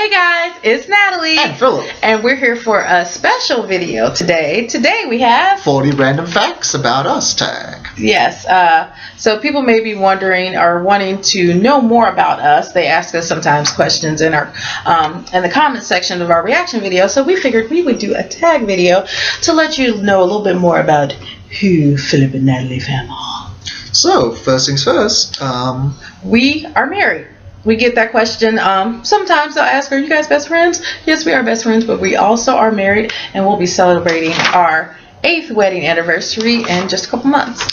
Hey guys, it's Natalie and Philip, and we're here for a special video today. Today we have 40 random facts about us tag. Yes, so people may be wondering or wanting to know more about us. They ask us sometimes questions in our in the comment section of our reaction video. So we figured we would do a tag video to let you know a little bit more about who Philip and Natalie Phamily. So first things first, we are married. We get that question. Sometimes they'll ask, are you guys best friends? Yes, we are best friends, but we also are married, and we'll be celebrating our 8th wedding anniversary in just a couple months.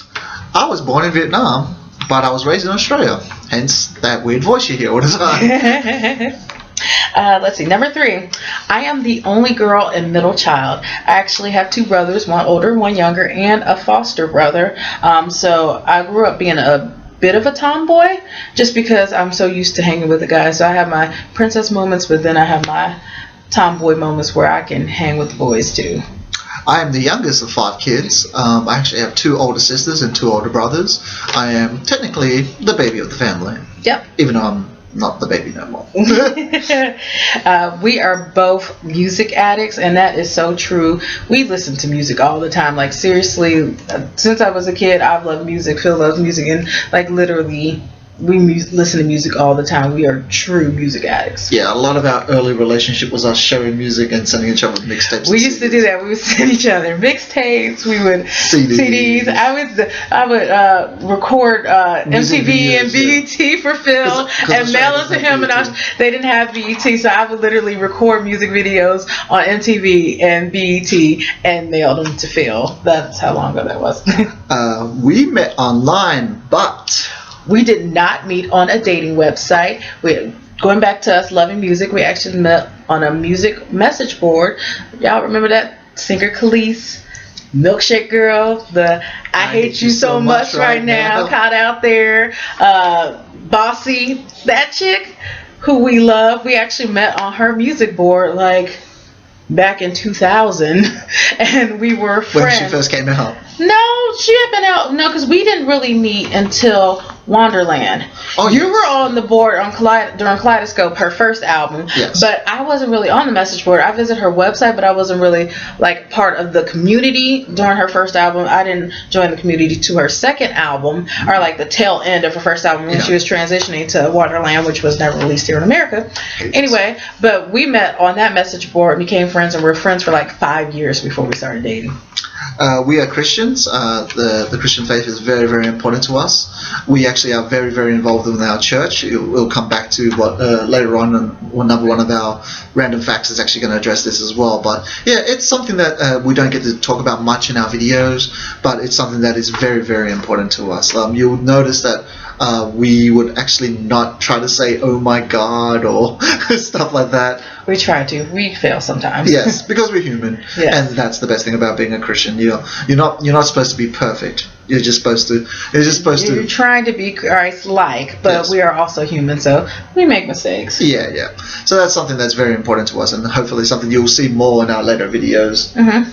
I was born in Vietnam, but I was raised in Australia, hence that weird voice you hear all the time. Let's see, number 3. I am the only girl and middle child. I actually have 2 brothers, one older, one younger, and a foster brother. So I grew up being a bit of a tomboy just because I'm so used to hanging with the guys. So I have my princess moments, but then I have my tomboy moments where I can hang with the boys too. I am the youngest of 5 kids. I actually have 2 older sisters and 2 older brothers. I am technically the baby of the family. Yep. Even though I'm not the baby no more. We are both music addicts, and that is so true. We listen to music all the time. Like seriously, since I was a kid, I've loved music. Phil loves music, and like literally, we listen to music all the time. We are true music addicts. Yeah, a lot of our early relationship was us sharing music and sending each other mixtapes. We used to do that. We would send each other mixtapes. We would CDs. I would record MTV videos, and BET for Phil and mail it to him. And they didn't have BET, so I would literally record music videos on MTV and BET and mail them to Phil. That's how long ago that was. We met online, but we did not meet on a dating website. Going back to us loving music, we actually met on a music message board. Y'all remember that? Singer Khalees, Milkshake Girl, the I Hate You So Much Right Now, caught out there. Bossy, that chick who we love. We actually met on her music board like back in 2000, and we were friends. When she first came out. No, she had been out. No, because we didn't really meet until Wonderland. Oh, you were on the board on during Kaleidoscope, her first album. Yes. But I wasn't really on the message board. I visited her website, but I wasn't really like part of the community during her first album. I didn't join the community to her second album, or like the tail end of her first album when she was transitioning to Wonderland, which was never released here in America. Anyway, but we met on that message board, became friends, and we're friends for like 5 years before we started dating. We are Christians. The Christian faith is very, very important to us. We actually are very, very involved in our church. We'll come back to what later on, and another one of our random facts is actually going to address this as well. But yeah, it's something that we don't get to talk about much in our videos, but it's something that is very, very important to us. You'll notice that we would actually not try to say "oh my God" or stuff like that. We try to. We fail sometimes. Yes, because we're human, and that's the best thing about being a Christian. You're not supposed to be perfect. You're supposed to. You're trying to be Christ-like, but we are also human, so we make mistakes. Yeah. So that's something that's very important to us, and hopefully something you'll see more in our later videos. Mm-hmm.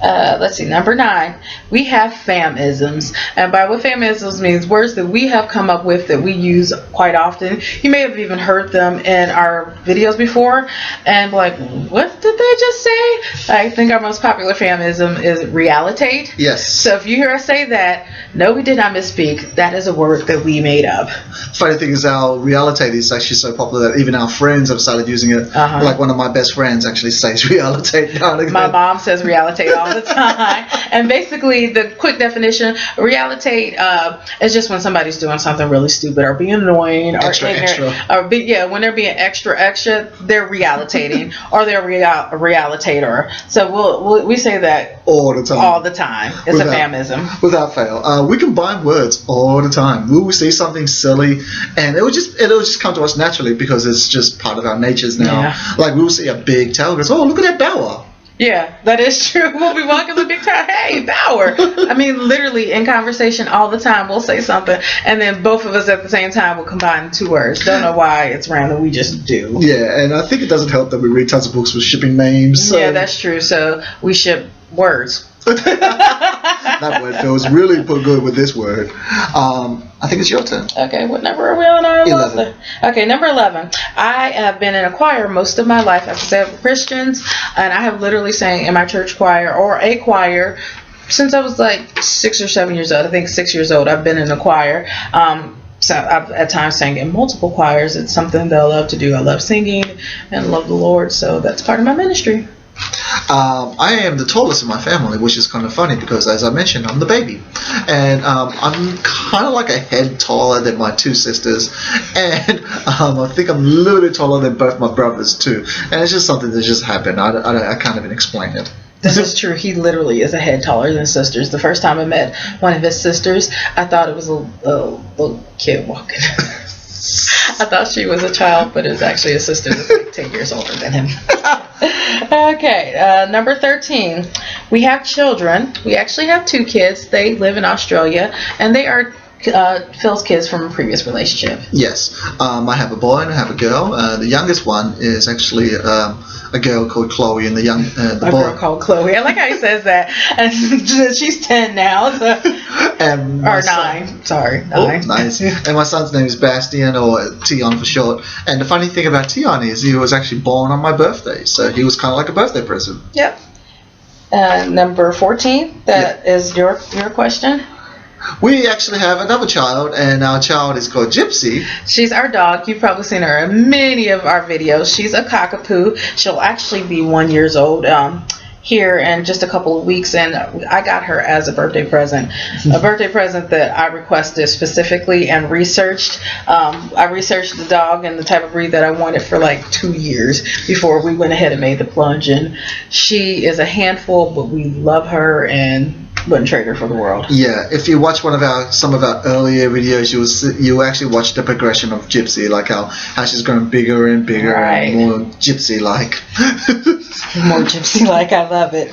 Let's see, number 9, we have famisms. And by what famisms means, words that we have come up with that we use quite often. You may have even heard them in our videos before and be like, what did they just say? I think our most popular famism is realitate. Yes. So if you hear us say that, no, we did not misspeak. That is a word that we made up. Funny thing is, our realitate is actually so popular that even our friends have started using it. Like one of my best friends actually says realitate now and again. My mom says realitate all the time. And basically the quick definition, realitate is just when somebody's doing something really stupid or being annoying or ignorant, or when they're being extra, they're realitating or they're a realitator. So we say that all the time. It's a famism. Without fail. We combine words all the time. We will see something silly and it'll just come to us naturally because it's just part of our natures now. Yeah. Like we'll see a big tail goes, oh, look at that bower. Yeah, that is true. We'll be walking the big tower. Hey, Bauer. I mean, literally in conversation all the time, we'll say something, and then both of us at the same time will combine 2 words. Don't know why it's random. We just do. Yeah, and I think it doesn't help that we read tons of books with shipping names. So. Yeah, that's true. So we ship words. That word feels really put good with this word. I think it's your turn. Okay, what number are we on? 11. Okay, number 11. I have been in a choir most of my life. I've said Christians, and I have literally sang in my church choir or a choir since I was like 6 or 7 years old. I think 6 years old. I've been in a choir. So I've at times sang in multiple choirs. It's something that I love to do. I love singing and love the Lord, so that's part of my ministry. I am the tallest in my family, which is kind of funny because, as I mentioned, I'm the baby. And I'm kind of like a head taller than my two sisters. And I think I'm a little bit taller than both my brothers, too. And it's just something that just happened. I can't even explain it. This is true. He literally is a head taller than sisters. The first time I met one of his sisters, I thought it was a little kid walking. I thought she was a child, but it was actually a sister that's like 10 years older than him. Okay, number 13. We have children. We actually have 2 kids. They live in Australia, and they are Phil's kids from a previous relationship. Yes. I have a boy and I have a girl. The youngest one is actually a girl called Chloe, and the boy. Girl called Chloe. I like how he says that. And she's 10 now. So. And or 9. Son, sorry, 9. Oh, nice. And my son's name is Bastian, or Tion for short. And the funny thing about Tion is he was actually born on my birthday, so he was kind of like a birthday present. Yep. Number 14. That is your question. We actually have another child, and our child is called Gypsy. She's our dog. You've probably seen her in many of our videos. She's a cockapoo. She'll actually be 1 year old here in just a couple of weeks, and I got her as a birthday present. A birthday present that I requested specifically and researched. I researched the dog and the type of breed that I wanted for like 2 years before we went ahead and made the plunge. And she is a handful, but we love her and wouldn't trade her for the world. Yeah, if you watch some of our earlier videos, you actually watch the progression of Gypsy, like how she's growing bigger and bigger, and more Gypsy-like. More Gypsy-like, I love it.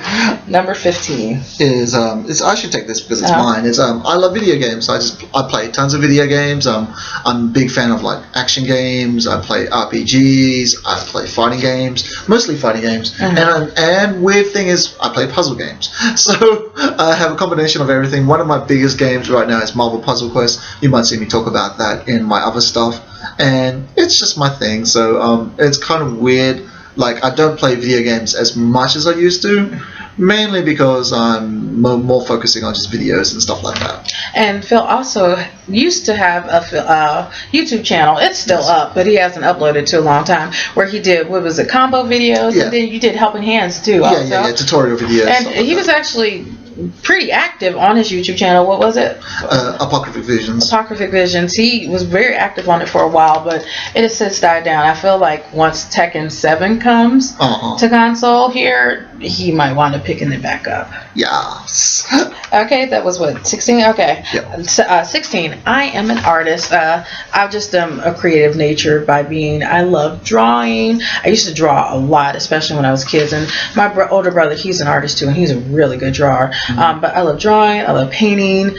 Number 15 is I should take this because it's mine. It's I love video games. I play tons of video games. I'm a big fan of like action games. I play RPGs. I play fighting games, mostly fighting games. And weird thing is I play puzzle games. So I have a combination of everything. One of my biggest games right now is Marvel Puzzle Quest. You might see me talk about that in my other stuff, and it's just my thing. So it's kind of weird. Like, I don't play video games as much as I used to, mainly because I'm more focusing on just videos and stuff like that. And Phil also used to have a YouTube channel. It's still up, but he hasn't uploaded to a long time, where he did, what was it, combo videos? Yeah. And then you did Helping Hands too. Yeah, tutorial videos. And he was actually pretty active on his YouTube channel. What was it? Apocryphic Visions. Apocryphic Visions. He was very active on it for a while, but it has since died down. I feel like once Tekken 7 comes to console here, he might wind up picking it back up. Yes. Okay, that was what, 16? Okay. Yep. 16. I am an artist. I just am a creative nature by being, I love drawing. I used to draw a lot, especially when I was kids. And my older brother, he's an artist too, and he's a really good drawer. But I love drawing. I love painting.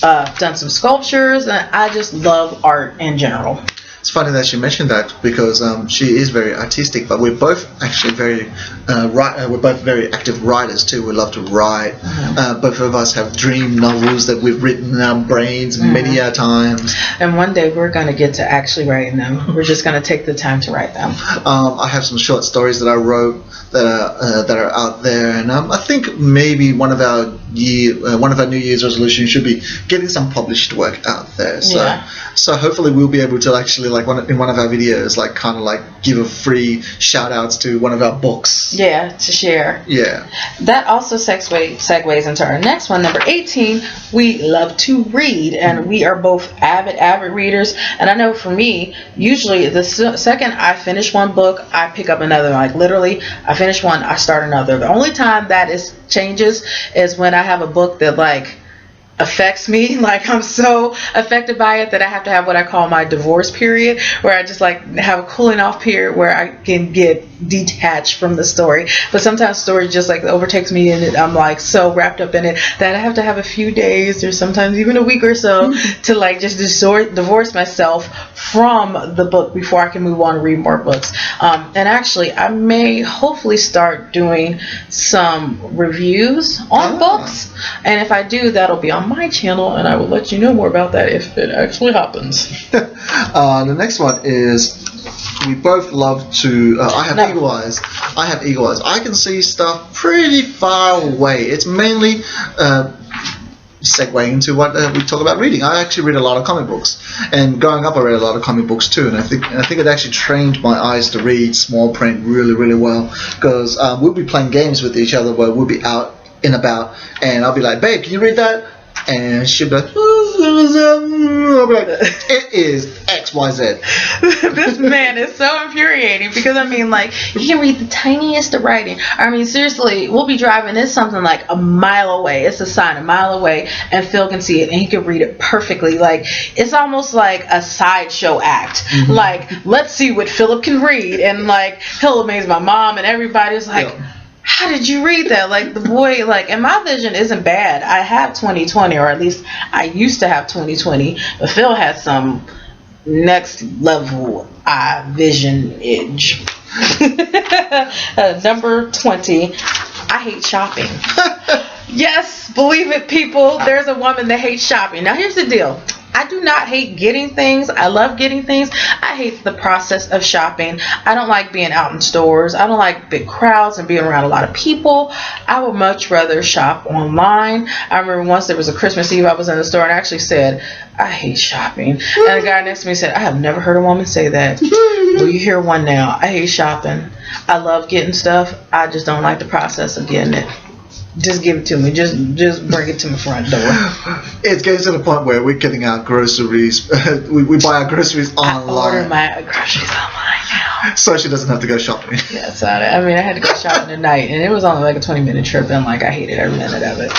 Done some sculptures. And I just love art in general. It's funny that she mentioned that because she is very artistic, but we're both actually very we're both very active writers too. We love to write. Both of us have dream novels that we've written in our brains many a times. And one day we're going to get to actually writing them. We're just going to take the time to write them. I have some short stories that I wrote that are out there, and I think maybe one of our New Year's resolutions should be getting some published work out there. So hopefully we'll be able to actually, like, in one of our videos, like, kind of like give a free shout outs to one of our books. Yeah, to share. Yeah. That also segues into our next one, number 18. We love to read, and we are both avid readers. And I know for me, usually the second I finish one book, I pick up another. Like, literally, I finish one, I start another. The only time that changes is when I have a book that, like, affects me, like I'm so affected by it that I have to have what I call my divorce period, where I just like have a cooling off period where I can get detached from the story. But sometimes story just like overtakes me, and I'm like so wrapped up in it that I have to have a few days or sometimes even a week or so to like just divorce myself from the book before I can move on and read more books. And actually, I may hopefully start doing some reviews on books, and if I do, that'll be on my channel, and I will let you know more about that if it actually happens. The next one is we both love to. I have eagle eyes. I have eagle eyes. I can see stuff pretty far away. It's mainly segueing into what we talk about reading. I actually read a lot of comic books, and growing up, I read a lot of comic books too. And I think it actually trained my eyes to read small print really, really well. Because we'll be playing games with each other where we'll be out and about, and I'll be like, "Babe, can you read that?" And she'll be like, I'll be like, "It is XYZ." This man is so infuriating because I mean, like, you can read the tiniest of writing. I mean, seriously, we'll be driving. It's something like a mile away. It's a sign a mile away, and Phil can see it and he can read it perfectly. Like, it's almost like a sideshow act. Mm-hmm. Like, let's see what Philip can read, and like he'll amaze my mom and everybody's like. Yeah. How did you read that? Like the boy, like, and my vision isn't bad. I have 20/20, or at least I used to have 20/20. But Phil has some next level eye vision edge. Number 20. I hate shopping. Yes, believe it, people. There's a woman that hates shopping. Now here's the deal. I do not hate getting things. I love getting things. I hate the process of shopping. I don't like being out in stores. I don't like big crowds and being around a lot of people. I would much rather shop online. I remember once there was a Christmas Eve, I was in the store and I actually said, I hate shopping. And the guy next to me said, I have never heard a woman say that. Well, you hear one now. I hate shopping. I love getting stuff. I just don't like the process of getting it. Just give it to me. Just bring it to my front door. It's getting to the point where we're getting our groceries. we buy our groceries online. I order my groceries online now. So she doesn't have to go shopping. Yes, I mean, I had to go shopping tonight, and it was only like a 20-minute trip, and like I hated every minute of it.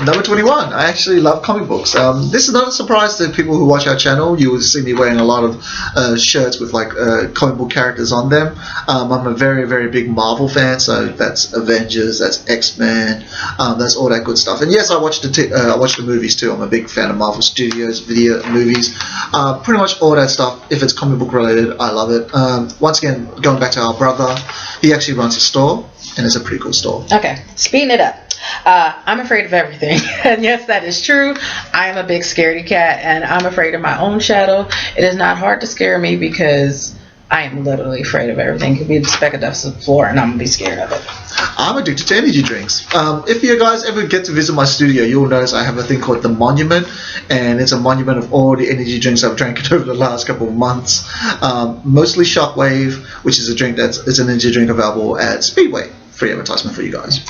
Number 21. I actually love comic books. This is not a surprise to people who watch our channel. You will see me wearing a lot of shirts with like comic book characters on them. I'm a very, very big Marvel fan, so that's Avengers, that's X-Men, that's all that good stuff. And yes, I watch the movies too. I'm a big fan of Marvel Studios video movies. Pretty much all that stuff. If it's comic book related, I love it. Once again, going back to our brother, he actually runs a store, and it's a pretty cool store. Okay, speeding it up. I'm afraid of everything. And yes, that is true. I am a big scaredy cat, and I'm afraid of my own shadow. It is not hard to scare me because I am literally afraid of everything. It could be the speck of dust on the floor, and I'm going to be scared of it. I'm addicted to energy drinks. If you guys ever get to visit my studio, you'll notice I have a thing called the Monument, and it's a monument of all the energy drinks I've drank over the last couple of months. Mostly Shockwave, which is it's an energy drink available at Speedway. Free advertisement for you guys.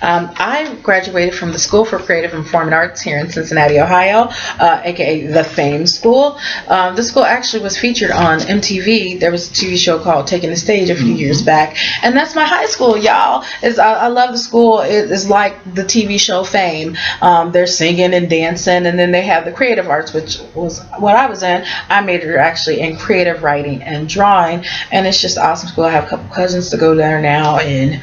I graduated from the School for Creative and Performing Arts here in Cincinnati, Ohio, aka the Fame School. The school actually was featured on MTV. There was a TV show called Taking the Stage a few years back, and that's my high school, y'all. I love the school. It is like the TV show Fame. They're singing and dancing, and then they have the creative arts, which was what I was in. I majored actually in creative writing and drawing, and it's just awesome school. I have a couple cousins to go there now, and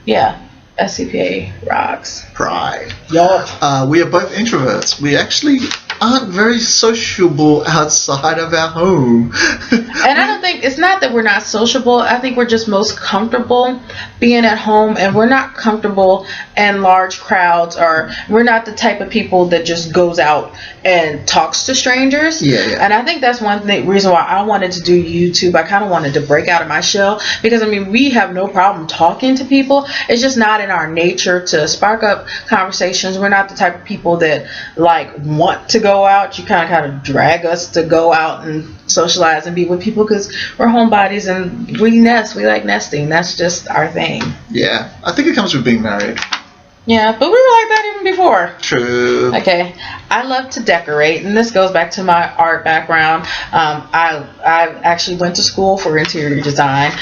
yeah, SCPA rocks. Pride. Yup. We are both introverts. We actually aren't very sociable outside of our home. And I don't think, it's not that we're not sociable. I think we're just most comfortable being at home, and we're not comfortable in large crowds, or we're not the type of people that just goes out and talks to strangers. Yeah. And I think that's one reason why I wanted to do YouTube. I kind of wanted to break out of my shell, because I mean, we have no problem talking to people. It's just not in our nature to spark up conversations. We're not the type of people that like want to go out. You kind of drag us to go out and socialize and be with people, because we're homebodies and we nest. We like nesting. That's just our thing. Yeah, I think it comes with being married. Yeah, but we were like that even before. True. Okay, I love to decorate, and this goes back to my art background. I actually went to school for interior design,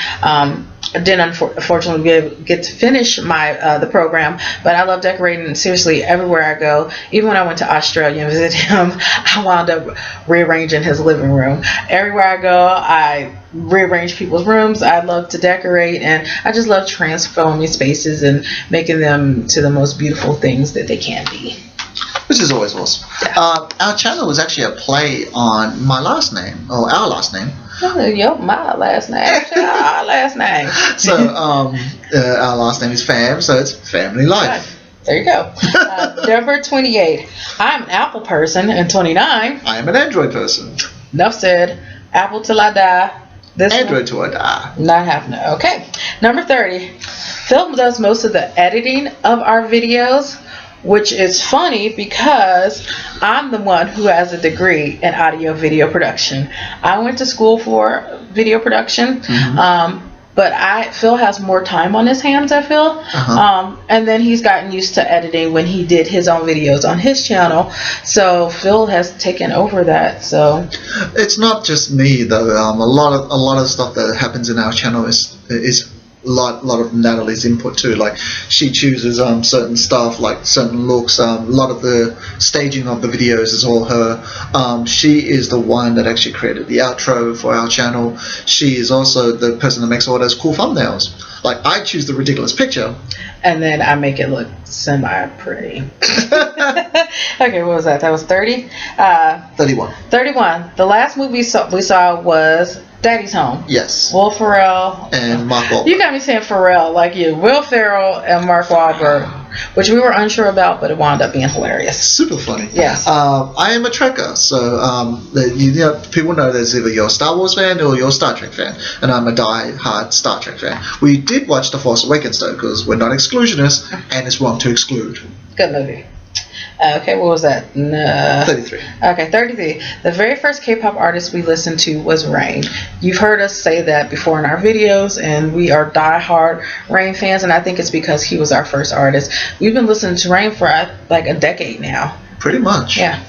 didn't unfortunately get to finish my the program, but I love decorating seriously everywhere I go. Even when I went to Australia and visited him, I wound up rearranging his living room. Everywhere I go, I rearrange people's rooms. I love to decorate, and I just love transforming spaces and making them to the most beautiful things that they can be. Which is always awesome. Yeah. Our channel was actually a play on my last name, or our last name. Oh, my last name. Our last name. So our last name is Fam, so it's Family Life. There you go. Number 28. I'm an Apple person. And 29. I am an Android person. Enough said. Apple till I die. This Android till I die. Not happening. Okay. Number 30. Phil does most of the editing of our videos, which is funny because I'm the one who has a degree in audio video production. I went to school for video production, but Phil has more time on his hands, I feel. And then he's gotten used to editing when he did his own videos on his channel. So Phil has taken over that. So it's not just me though. A lot of stuff that happens in our channel is a lot of Natalie's input too. Like she chooses certain stuff, like certain looks. A lot of the staging of the videos is all her. She is the one that actually created the outro for our channel. She is also the person that makes all those cool thumbnails. Like I choose the ridiculous picture, and then I make it look semi-pretty. Okay, what was that? That was 30? 31. 31. The last movie we saw was Daddy's Home. Yes. Will Ferrell. And Mark Wahlberg. You got me saying Ferrell like you. Will Ferrell and Mark Wahlberg, which we were unsure about, but it wound up being hilarious. Super funny. Yes. I am a Trekker, so people know there's either you're a Star Wars fan or you're a Star Trek fan, and I'm a die-hard Star Trek fan. We did watch The Force Awakens though, because we're not exclusionists, and it's wrong to exclude. Good movie. Okay, what was that? 33. Okay, 33. The very first K-pop artist we listened to was Rain. You've heard us say that before in our videos, and we are die-hard Rain fans, and I think it's because he was our first artist. We've been listening to Rain for like a decade now. Pretty much. Yeah.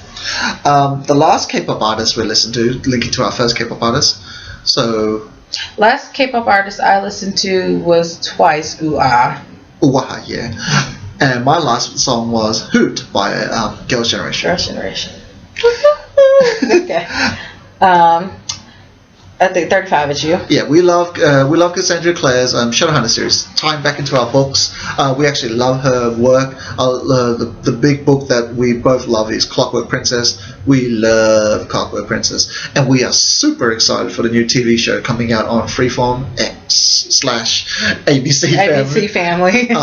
The last K-pop artist we listened to, linking to our first K-pop artist, so... Last K-pop artist I listened to was Twice, Ooh Ah. Ooh Ah, yeah. And my last song was Hoot by Girls' Generation. Girls' Generation. Okay. I think 35 is you. Yeah, we love Cassandra Clare's Shadowhunter series. Tying back into our books, we actually love her work. The big book that we both love is Clockwork Princess. We love Clockwork Princess, and we are super excited for the new TV show coming out on Freeform X/ABC Family. ABC Family.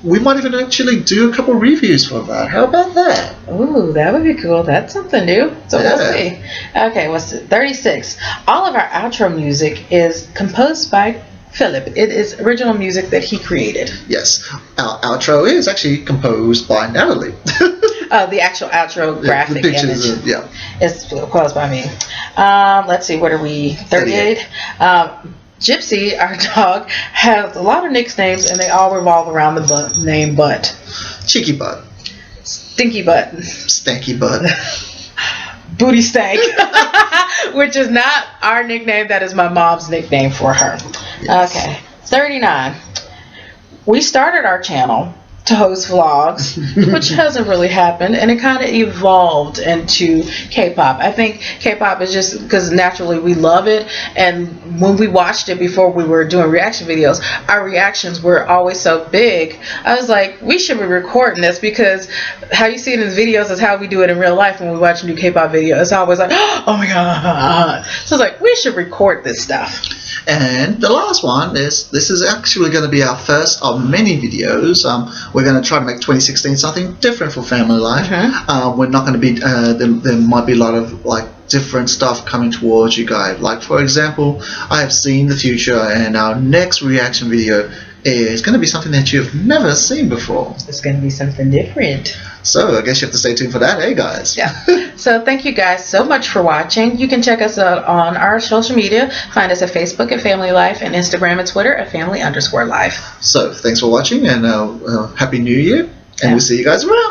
We might even actually do a couple reviews for that. How about that? Ooh, that would be cool. That's something new. So Yeah. we'll see. Okay, what's it? 36. All of our outro music is composed by Philip. It is original music that he created. Yes. Our outro is actually composed by Natalie. The actual outro graphic the pictures image is is composed by me. Let's see, what are we? 38. Gypsy, our dog, has a lot of nicknames, and they all revolve around the name Butt. Cheeky butt. Stinky Butt. Stanky butt. Booty Stank, which is not our nickname. That is my mom's nickname for her. Yes. Okay, 39. We started our channel to host vlogs, which hasn't really happened, and it kind of evolved into K-pop. I think K-pop is just because naturally we love it, and when we watched it before we were doing reaction videos, our reactions were always so big. I was like, we should be recording this, because how you see it in the videos is how we do it in real life when we watch a new K-pop video. It's always like, oh my god. So it's like, we should record this stuff. And the last one is, this is actually going to be our first of many videos. We're going to try to make 2016 something different for Family Life. We're not going to be, there might be a lot of like different stuff coming towards you guys. Like for example, I have seen the future, and our next reaction video is going to be something that you've never seen before. It's going to be something different. So I guess you have to stay tuned for that, eh guys? Yeah. So thank you guys so much for watching. You can check us out on our social media. Find us at Facebook at Family Life, and Instagram and Twitter at Family_Life. So thanks for watching, and Happy New Year, and we'll see you guys around.